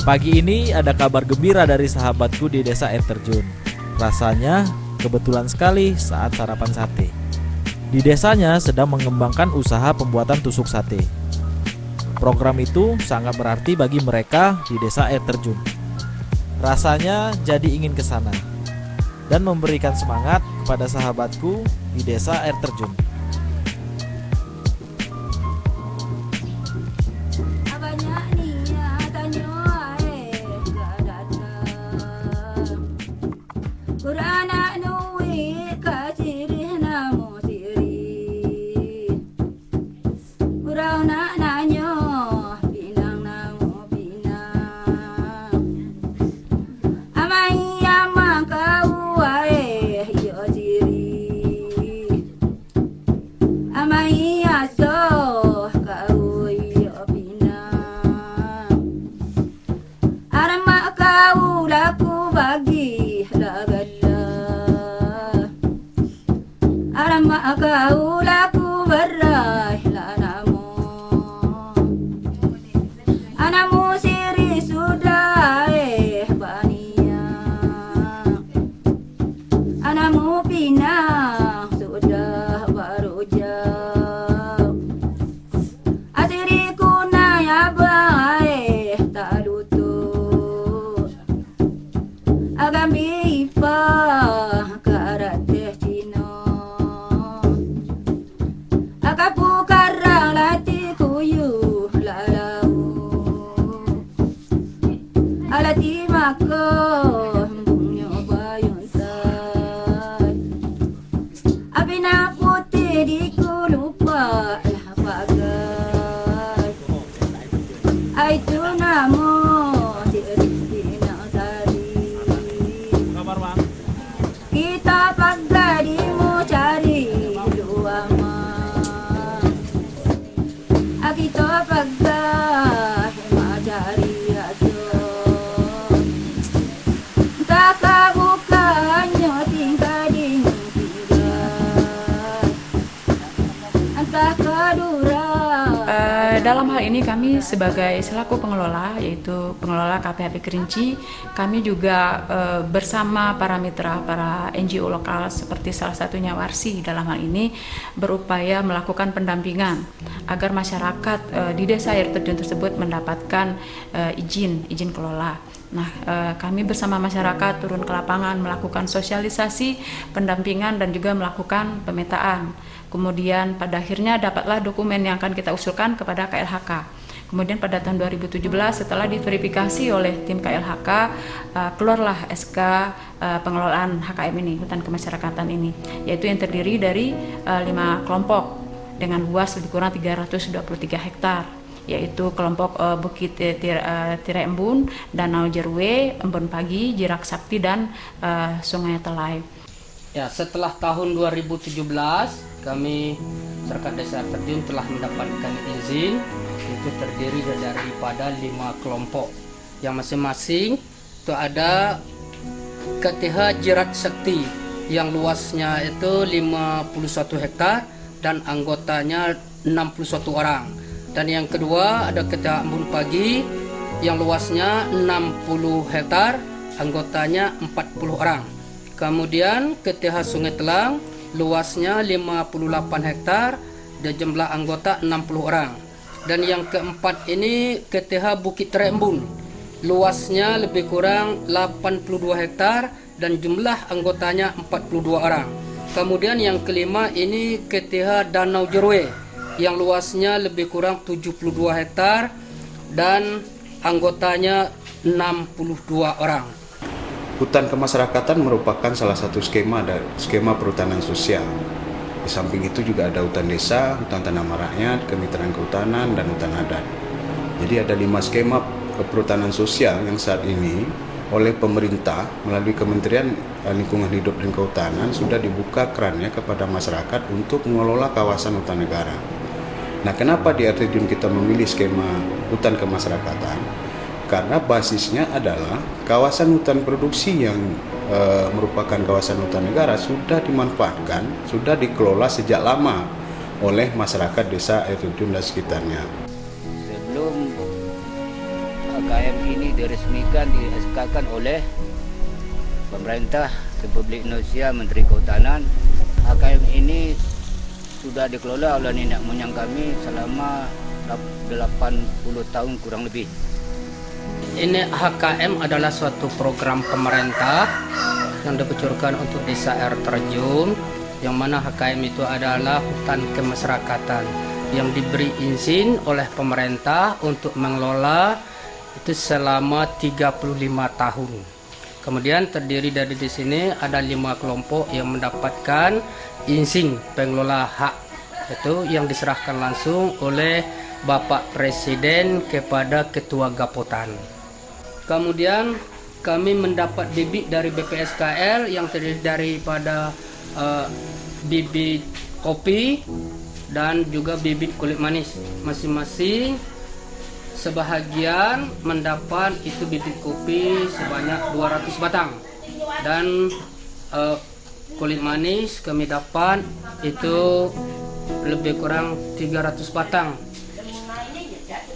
Pagi ini ada kabar gembira dari sahabatku di desa air terjun. Rasanya kebetulan sekali saat sarapan sate. Di desanya sedang mengembangkan usaha pembuatan tusuk sate. Program itu sangat berarti bagi mereka di desa air terjun. Rasanya jadi ingin ke sana dan memberikan semangat kepada sahabatku di desa air terjun. Dalam hal ini kami sebagai selaku pengelola, yaitu pengelola KPHP Kerinci, kami juga bersama para mitra, para NGO lokal seperti salah satunya Warsi dalam hal ini berupaya melakukan pendampingan agar masyarakat di desa air terjun tersebut mendapatkan izin kelola. Nah, kami bersama masyarakat turun ke lapangan melakukan sosialisasi, pendampingan dan juga melakukan pemetaan. Kemudian pada akhirnya dapatlah dokumen yang akan kita usulkan kepada KLHK. Kemudian pada tahun 2017 setelah diverifikasi oleh tim KLHK, keluarlah SK pengelolaan HKM ini, hutan kemasyarakatan ini, yaitu yang terdiri dari 5 kelompok dengan luas lebih kurang 323 hektar, yaitu kelompok Bukit Tirai Embun, Danau Jerwe, Embun Pagi, Jirak Sakti, dan Sungai Telai. Ya, setelah tahun 2017 kami masyarakat desa terjun telah mendapatkan izin, itu terdiri daripada 5 kelompok yang masing-masing itu ada KTH Jirak Sakti yang luasnya itu 51 hektar dan anggotanya 61 orang. Dan yang kedua ada KTH Embun Pagi yang luasnya 60 hektar, anggotanya 40 orang. Kemudian KTH Sungai Telang luasnya 58 hektar dan jumlah anggota 60 orang. Dan yang keempat ini KTH Bukit Tirai Embun, luasnya lebih kurang 82 hektar dan jumlah anggotanya 42 orang. Kemudian yang kelima ini KTH Danau Jerwe yang luasnya lebih kurang 72 hektar dan anggotanya 62 orang. Hutan kemasyarakatan merupakan salah satu skema dari skema perhutanan sosial. Di samping itu juga ada hutan desa, hutan tanah rakyat, kemitraan kehutanan, dan hutan adat. Jadi ada 5 skema perhutanan sosial yang saat ini oleh pemerintah melalui Kementerian Lingkungan Hidup dan Kehutanan sudah dibuka kerannya kepada masyarakat untuk mengelola kawasan hutan negara. Nah, kenapa di air terjun kita memilih skema hutan kemasyarakatan? Karena basisnya adalah kawasan hutan produksi yang merupakan kawasan hutan negara sudah dimanfaatkan, sudah dikelola sejak lama oleh masyarakat desa air terjun dan sekitarnya. Sebelum HKM ini diresmikan, di SK-kan oleh pemerintah Republik Indonesia, Menteri Kehutanan. HKM ini sudah dikelola oleh nenek moyang kami selama 80 tahun kurang lebih. Ini HKM adalah suatu program pemerintah yang dikucurkan untuk desa air terjun, yang mana HKM itu adalah hutan kemasyarakatan yang diberi izin oleh pemerintah untuk mengelola itu selama 35 tahun. Kemudian terdiri dari di sini ada 5 kelompok yang mendapatkan izin pengelola hak, itu yang diserahkan langsung oleh Bapak Presiden kepada Ketua Gapotan. Kemudian kami mendapat bibit dari BPSKL yang terdiri daripada bibit kopi dan juga bibit kulit manis. Masing-masing sebahagian mendapat itu bibit kopi sebanyak 200 batang dan kulit manis kami dapat itu lebih kurang 300 batang.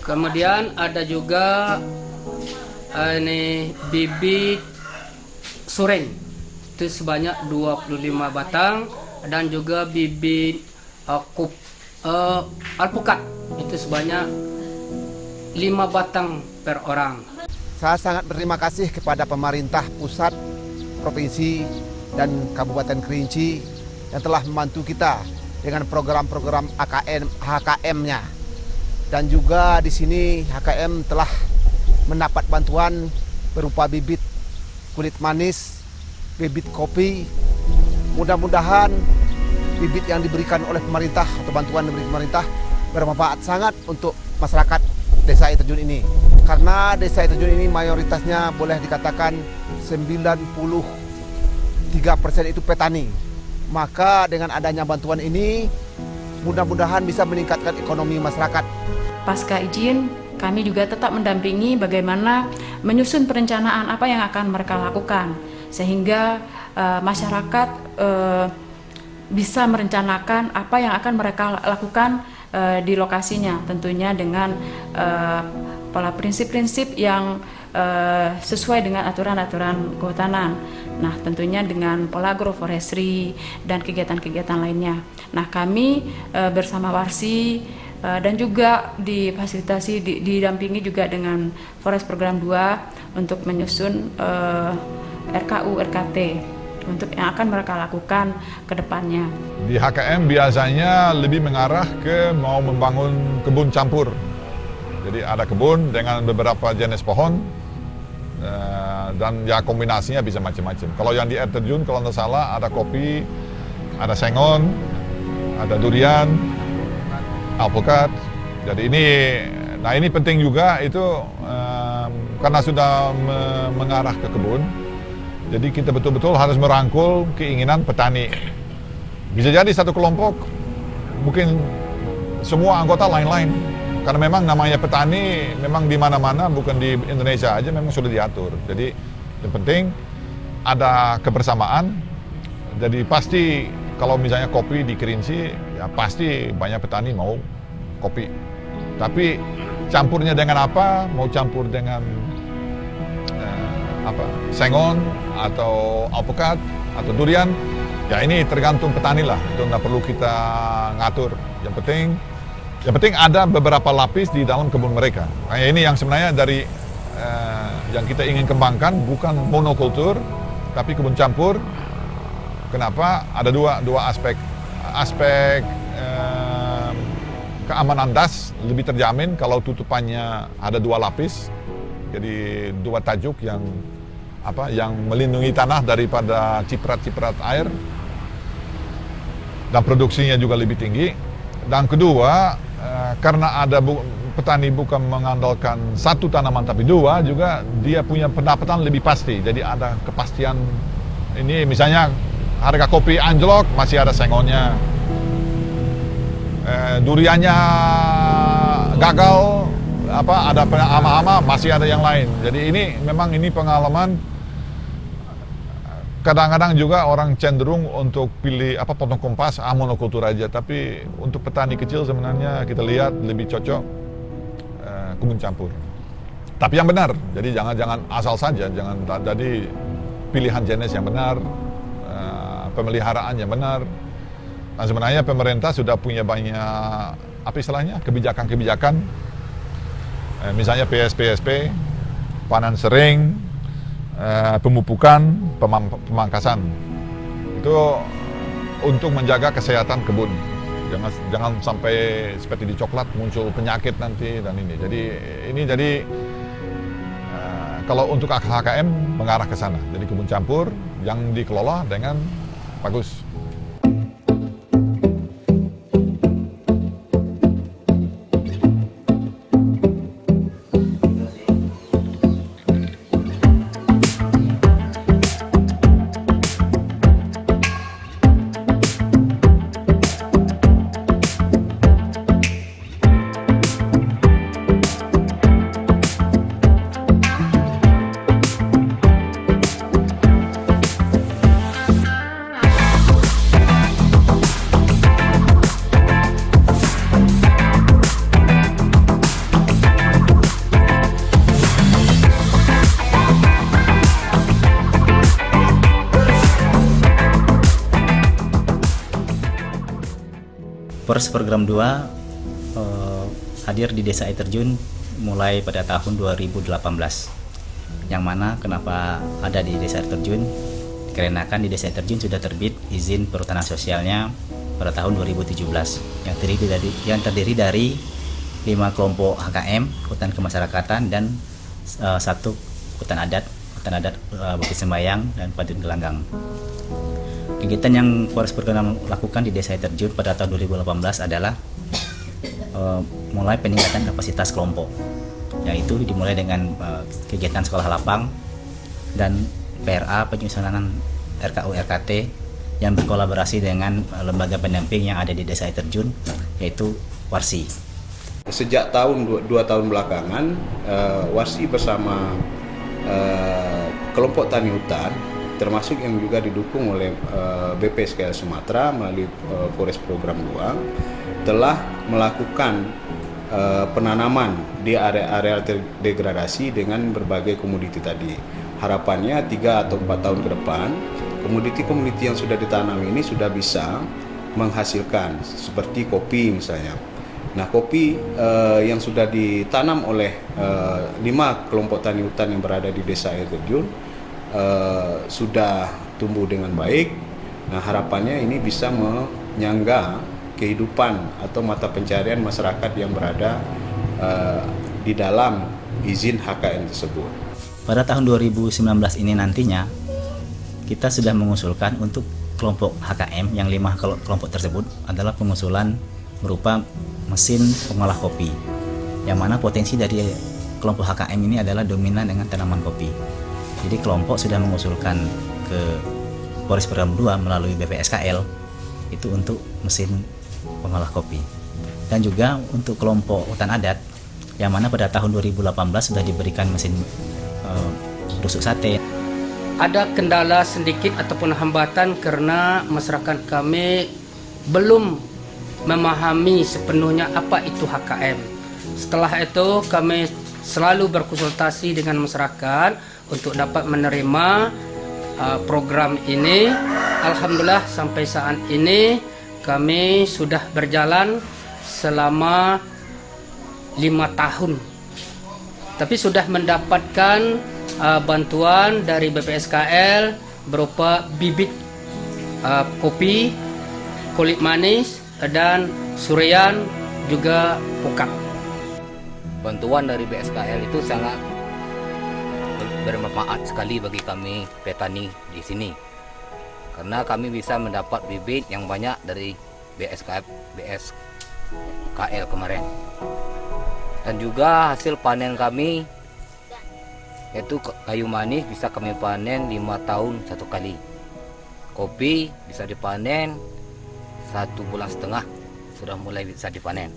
Kemudian ada juga ini bibit sureng itu sebanyak 25 batang dan juga bibit alpukat itu sebanyak 5 batang per orang. Saya sangat berterima kasih kepada pemerintah pusat, provinsi, dan Kabupaten Kerinci yang telah membantu kita dengan program-program HKM-nya. Dan juga di sini HKM telah mendapat bantuan berupa bibit kulit manis, bibit kopi. Mudah-mudahan bibit yang diberikan oleh pemerintah atau bantuan dari pemerintah bermanfaat sangat untuk masyarakat Desa Air Terjun ini. Karena Desa Air Terjun ini mayoritasnya boleh dikatakan 93% itu petani. Maka dengan adanya bantuan ini mudah-mudahan bisa meningkatkan ekonomi masyarakat. Pasca izin, kami juga tetap mendampingi bagaimana menyusun perencanaan apa yang akan mereka lakukan sehingga masyarakat bisa merencanakan apa yang akan mereka lakukan di lokasinya, tentunya dengan pola prinsip-prinsip yang sesuai dengan aturan-aturan kehutanan. Nah, tentunya dengan pola agroforestry dan kegiatan-kegiatan lainnya. Nah, kami bersama Warsi dan juga difasilitasi, didampingi juga dengan Forest Program 2 untuk menyusun RKU, RKT untuk yang akan mereka lakukan ke depannya. Di HKM biasanya lebih mengarah ke mau membangun kebun campur. Jadi ada kebun dengan beberapa jenis pohon dan ya kombinasinya bisa macam-macam. Kalau yang di air terjun kalau tidak salah ada kopi, ada sengon, ada durian, alpukat. Jadi ini penting juga itu karena sudah mengarah ke kebun. Jadi kita betul-betul harus merangkul keinginan petani. Bisa jadi satu kelompok, mungkin semua anggota lain-lain. Karena memang namanya petani, memang di mana-mana, bukan di Indonesia aja, memang sudah diatur. Jadi yang penting ada kebersamaan. Jadi pasti kalau misalnya kopi di Kerinci, ya pasti banyak petani mau kopi. Tapi campurnya dengan apa? Mau campur dengan sengon atau alpukat atau durian, ya ini tergantung petani lah, itu nggak perlu kita ngatur. Yang penting ada beberapa lapis di dalam kebun mereka. Nah, ini yang sebenarnya dari yang kita ingin kembangkan, bukan monokultur tapi kebun campur. Kenapa? Ada dua aspek keamanan das lebih terjamin kalau tutupannya ada 2 lapis. Jadi 2 tajuk yang melindungi tanah daripada ciprat-ciprat air, dan produksinya juga lebih tinggi. Dan kedua, karena ada petani bukan mengandalkan satu tanaman tapi 2, juga dia punya pendapatan lebih pasti. Jadi ada kepastian. Ini misalnya harga kopi anjlok, masih ada sengonnya. Duriannya gagal, ada hama-hama, masih ada yang lain. Jadi ini memang pengalaman. Kadang-kadang juga orang cenderung untuk pilih potong kompas, monokultur aja. Tapi untuk petani kecil sebenarnya kita lihat lebih cocok kebun campur. Tapi yang benar, jadi jangan asal saja, jangan jadi pilihan jenis yang benar, pemeliharaan yang benar. Dan sebenarnya pemerintah sudah punya banyak apa istilahnya kebijakan-kebijakan, misalnya PSP, panen sering, pemupukan, pemangkasan. Itu untuk menjaga kesehatan kebun. Jangan sampai seperti di coklat muncul penyakit nanti dan ini. Jadi kalau untuk HKM mengarah ke sana. Jadi kebun campur yang dikelola dengan bagus. Pores Program 2 hadir di Desa Air Terjun mulai pada tahun 2018. Yang mana kenapa ada di Desa Air Terjun? Dikarenakan di Desa Air Terjun sudah terbit izin perhutanan sosialnya pada tahun 2017 yang terdiri dari 5 kelompok HKM, hutan kemasyarakatan, dan 1 hutan adat Bukit Sembayang dan Padun Gelanggang. Kegiatan yang Polres Program lakukan di Desa Air Terjun pada tahun 2018 adalah mulai peningkatan kapasitas kelompok, yaitu dimulai dengan kegiatan sekolah lapang dan PRA penyusunan RKU RKT yang berkolaborasi dengan lembaga pendamping yang ada di Desa Air Terjun, yaitu Warsi. Sejak dua tahun belakangan, Warsi bersama kelompok tani hutan, termasuk yang juga didukung oleh BPSKL Sumatera melalui Polres Program 2, telah melakukan penanaman di area-area terdegradasi dengan berbagai komoditi tadi. Harapannya 3 atau 4 tahun ke depan, komoditi-komoditi yang sudah ditanam ini sudah bisa menghasilkan, seperti kopi misalnya. Nah, kopi yang sudah ditanam oleh 5 kelompok tani hutan yang berada di Desa Air Terjun sudah tumbuh dengan baik. Nah, harapannya ini bisa menyangga kehidupan atau mata pencarian masyarakat yang berada di dalam izin HKM tersebut. Pada tahun 2019 ini nantinya kita sudah mengusulkan untuk kelompok HKM yang 5 kelompok tersebut adalah pengusulan berupa mesin pengolah kopi, yang mana potensi dari kelompok HKM ini adalah dominan dengan tanaman kopi. Jadi kelompok sudah mengusulkan ke Polres Program 2 melalui BPSKL itu untuk mesin pengolah kopi. Dan juga untuk kelompok hutan adat yang mana pada tahun 2018 sudah diberikan mesin tusuk sate. Ada kendala sedikit ataupun hambatan karena masyarakat kami belum memahami sepenuhnya apa itu HKM. Setelah itu kami selalu berkonsultasi dengan masyarakat untuk dapat menerima program ini. Alhamdulillah sampai saat ini kami sudah berjalan selama 5 tahun. Tapi sudah mendapatkan bantuan dari BPSKL berupa bibit kopi, kulit manis, dan surian, juga pukat. Bantuan dari BPSKL itu sangat bermanfaat sekali bagi kami petani di sini, karena kami bisa mendapat bibit yang banyak dari BPSKL kemarin, dan juga hasil panen kami yaitu kayu manis bisa kami panen 5 tahun 1 kali, kopi bisa dipanen 1,5 bulan sudah mulai bisa dipanen.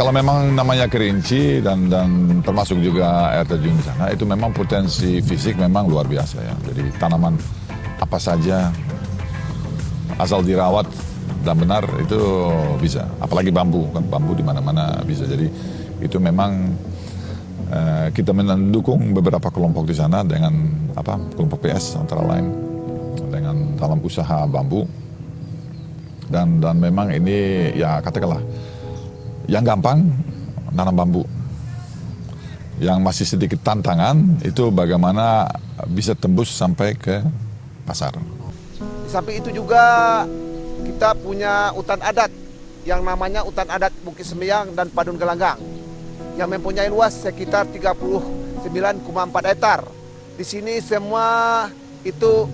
kalau memang namanya Kerinci dan termasuk juga air terjun di sana, itu memang potensi fisik memang luar biasa ya. Jadi tanaman apa saja asal dirawat dan benar itu bisa. Apalagi bambu, kan bambu di mana-mana bisa. Jadi itu memang kita mendukung beberapa kelompok di sana dengan kelompok PS antara lain dengan dalam usaha bambu. Dan memang ini ya katakanlah yang gampang nanam bambu. Yang masih sedikit tantangan itu bagaimana bisa tembus sampai ke pasar. Di samping itu juga kita punya hutan adat yang namanya hutan adat Bukit Sembiang dan Padun Gelanggang yang mempunyai luas sekitar 39,4 hektar. Di sini semua itu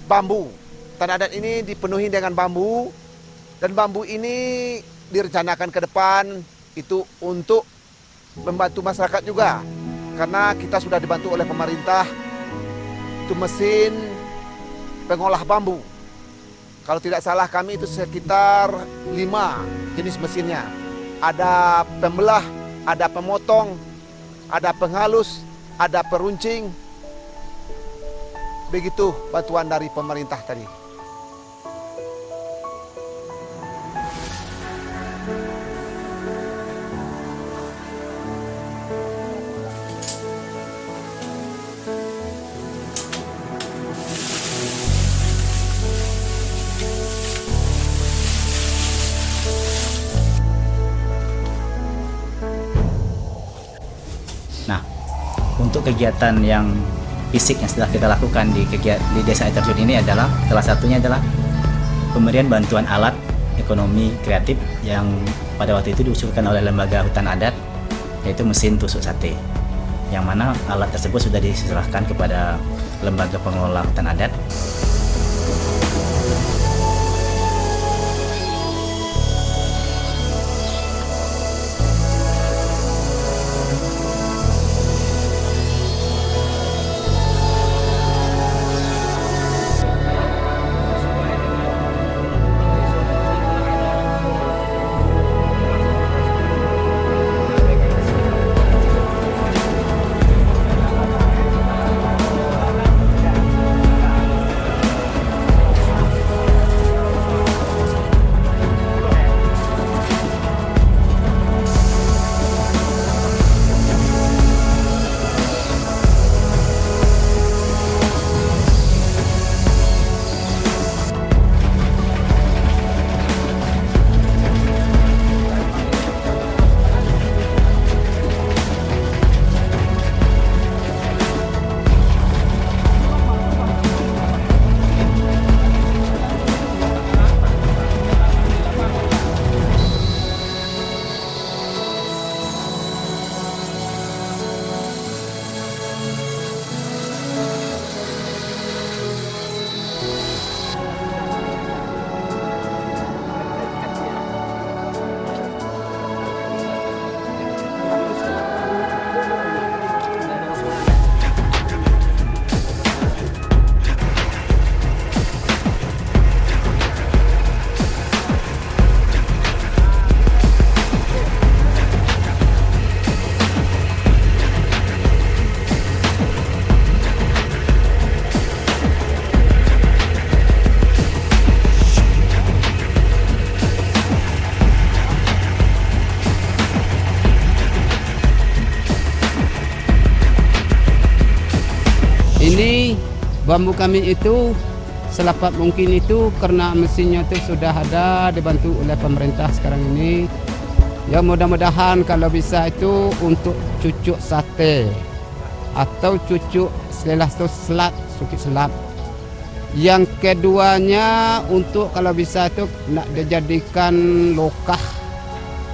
bambu. Hutan adat ini dipenuhi dengan bambu dan bambu ini direncanakan ke depan itu untuk membantu masyarakat juga karena kita sudah dibantu oleh pemerintah itu mesin pengolah bambu. Kalau tidak salah kami itu sekitar 5 jenis mesinnya. Ada pembelah, ada pemotong, ada penghalus, ada peruncing. Begitu bantuan dari pemerintah tadi. Nah, untuk kegiatan yang fisik yang sudah kita lakukan di desa air terjun ini adalah salah satunya adalah pemberian bantuan alat ekonomi kreatif yang pada waktu itu diusulkan oleh lembaga hutan adat, yaitu mesin tusuk sate, yang mana alat tersebut sudah diserahkan kepada lembaga pengelola hutan adat. Ini bambu kami itu selepat mungkin itu karena mesinnya itu sudah ada dibantu oleh pemerintah sekarang ini. Ya mudah-mudahan kalau bisa itu untuk cucuk sate atau cucuk selat, sukit selat. Yang keduanya untuk kalau bisa itu nak dijadikan lokah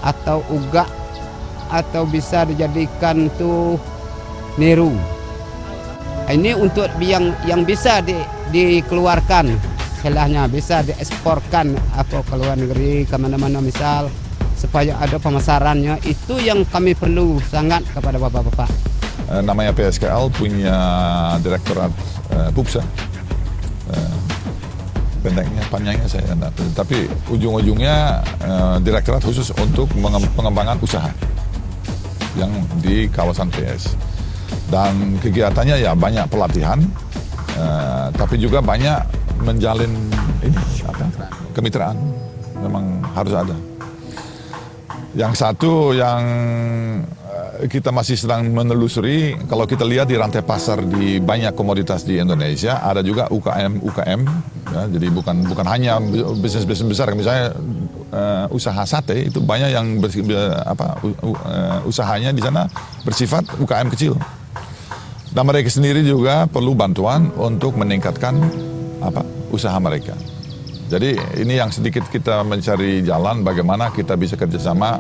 atau ugak atau bisa dijadikan tuh niru. Ini untuk yang bisa dikeluarkan, istilahnya bisa dieksporkan atau ke luar negeri kemana-mana misal supaya ada pemasarannya. Itu yang kami perlu sangat kepada bapak-bapak. Namanya PSKL punya direktorat Pupsa. pendeknya, panjangnya saya enggak tahu. Tapi ujung-ujungnya direktorat khusus untuk pengembangan usaha yang di kawasan PS. Dan kegiatannya ya banyak pelatihan, tapi juga banyak menjalin kemitraan. Memang harus ada. Yang satu yang kita masih sedang menelusuri, kalau kita lihat di rantai pasar di banyak komoditas di Indonesia, ada juga UKM, ya, jadi bukan hanya bisnis besar, misalnya usaha sate itu banyak yang usahanya di sana bersifat UKM kecil. Dan mereka sendiri juga perlu bantuan untuk meningkatkan usaha mereka. Jadi ini yang sedikit kita mencari jalan bagaimana kita bisa kerjasama,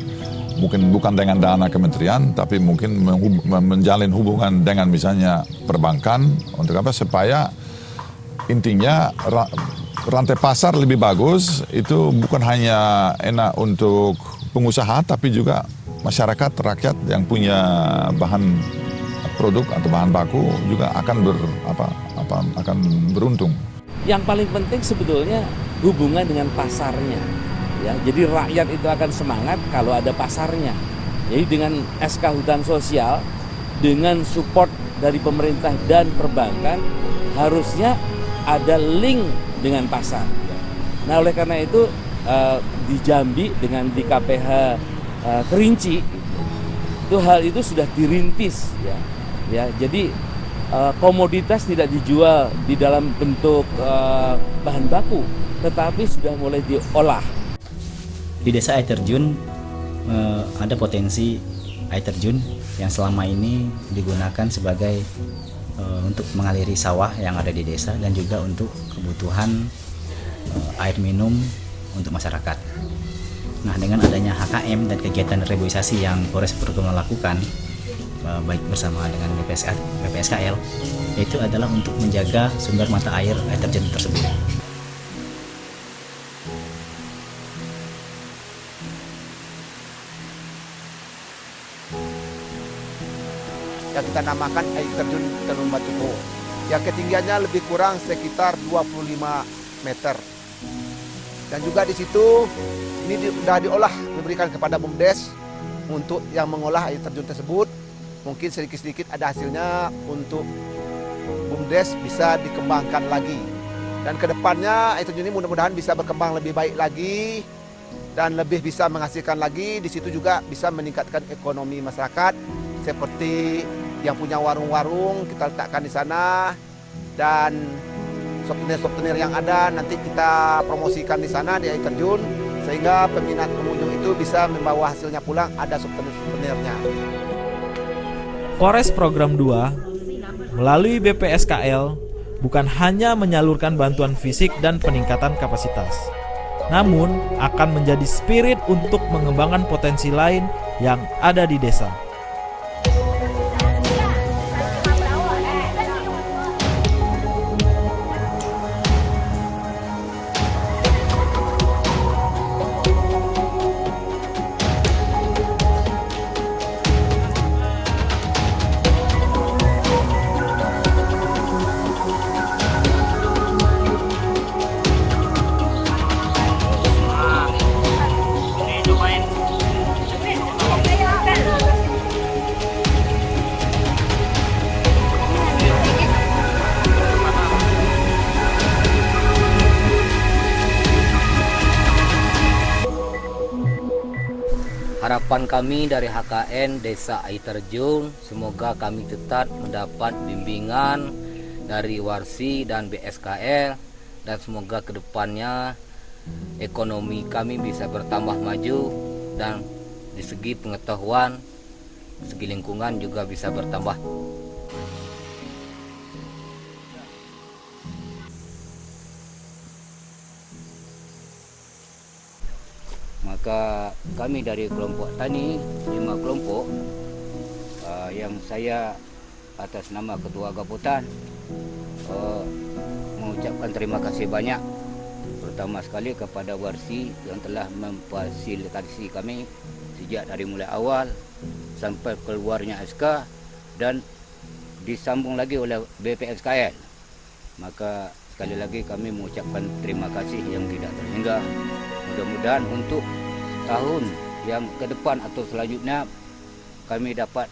mungkin bukan dengan dana kementerian, tapi mungkin menjalin hubungan dengan misalnya perbankan untuk supaya intinya rantai pasar lebih bagus. Itu bukan hanya enak untuk pengusaha, tapi juga masyarakat, rakyat yang punya bahan produk atau bahan baku juga akan beruntung. Yang paling penting sebetulnya hubungan dengan pasarnya, ya. Jadi rakyat itu akan semangat kalau ada pasarnya. Jadi dengan SK Hutan Sosial, dengan support dari pemerintah dan perbankan, harusnya ada link dengan pasar. Nah, oleh karena itu di Jambi dengan di KPH Kerinci itu hal itu sudah dirintis, ya. Jadi komoditas tidak dijual di dalam bentuk bahan baku, tetapi sudah mulai diolah. Di desa air terjun ada potensi air terjun yang selama ini digunakan sebagai untuk mengaliri sawah yang ada di desa dan juga untuk kebutuhan air minum untuk masyarakat. Nah, dengan adanya HKM dan kegiatan reboisasi yang Polres Probolinggo lakukan, baik bersama dengan BPSKL, itu adalah untuk menjaga sumber mata air terjun tersebut. Yang kita namakan air terjun Tenun Batuko, yang ketinggiannya lebih kurang sekitar 25 meter. Dan juga di situ ini sudah diolah, diberikan kepada BUMDes untuk yang mengolah air terjun tersebut. Mungkin sedikit-sedikit ada hasilnya untuk BUMDes bisa dikembangkan lagi. Dan kedepannya air terjun ini mudah-mudahan bisa berkembang lebih baik lagi dan lebih bisa menghasilkan lagi. Di situ juga bisa meningkatkan ekonomi masyarakat, seperti yang punya warung-warung kita letakkan di sana, dan souvenir-souvenir yang ada nanti kita promosikan di sana di air terjun, sehingga peminat pengunjung itu bisa membawa hasilnya pulang, ada souvenir-souvenirnya. Polres Program 2 melalui BPSKL bukan hanya menyalurkan bantuan fisik dan peningkatan kapasitas, namun akan menjadi spirit untuk mengembangkan potensi lain yang ada di desa. Harapan kami dari HKN Desa Air Terjun, semoga kami tetap mendapat bimbingan dari Warsi dan BSKL, dan semoga kedepannya ekonomi kami bisa bertambah maju, dan di segi pengetahuan, segi lingkungan juga bisa bertambah. Maka kami dari kelompok tani 5 kelompok yang saya atas nama Ketua Gaputan mengucapkan terima kasih banyak, pertama sekali kepada Warsi yang telah memfasilitasi kami sejak dari mulai awal sampai keluarnya SK dan disambung lagi oleh BPSKL. Maka sekali lagi kami mengucapkan terima kasih yang tidak terhingga. Mudah-mudahan untuk tahun yang ke depan atau selanjutnya kami dapat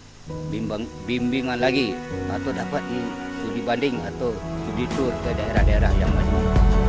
bimbingan lagi atau dapat studi banding atau studi tur ke daerah-daerah yang lain.